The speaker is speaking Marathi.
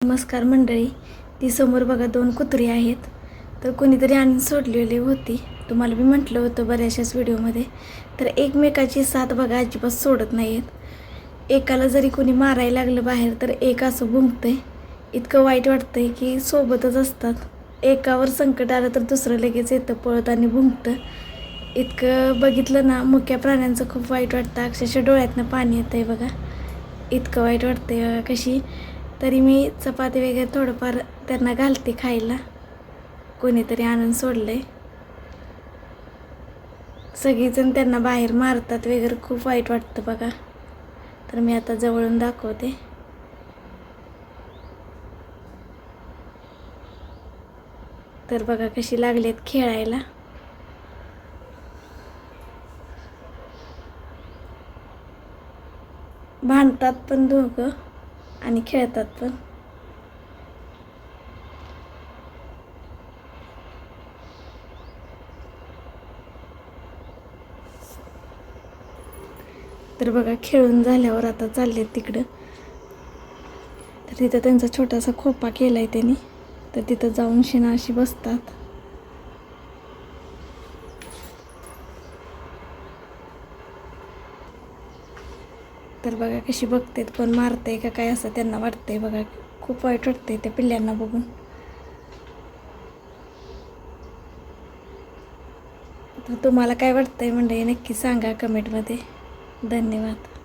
नमस्कार मंडळी. ती समोर बघा 2 कुत्री आहेत. तर कोणीतरी आणून सोडलेली होती. तुम्हाला मी म्हटलं होतं बऱ्याचशाच व्हिडिओमध्ये. तर एकमेकाची साथ बघा अजिबात सोडत नाहीत. एकाला जरी कोणी मारायला लागलं बाहेर तर एक असं भुंकतंय. इतकं वाईट वाटतंय की सोबतच असतात. एकावर संकट आलं तर दुसरं लगेच येतं पळत आणि भुंकतं. इतकं बघितलं ना मुक्या प्राण्यांचं खूप वाईट वाटतं. अक्षरशः डोळ्यातनं पाणी येतंय बघा. इतकं वाईट वाटतंय बघा. कशी तरी मी चपाती वगैरे थोडंफार त्यांना घालते खायला. कोणीतरी आणून सोडलंय. सगळीजण त्यांना बाहेर मारतात वगैरे. खूप वाईट वाटतं बघा. तर मी आता जवळून दाखवते. तर बघा कशी लागलेत खेळायला. भांडतात पण दोघं आणि खेळतात पण. तर बघा खेळून झाल्यावर आता चाललेत तिकडं. तर तिथं त्यांचा छोटासा खोपा केलाय त्यांनी. तर तिथं जाऊन शिना अशी बसतात. तर बघा कशी बघतेत, कोण मारतंय का काय असं त्यांना वाटतंय बघा. खूप वाईट वाटतंय त्या पिल्ल्यांना बघून. तर तुम्हाला काय वाटतंय म्हणजे नक्की सांगा कमेंटमध्ये. धन्यवाद.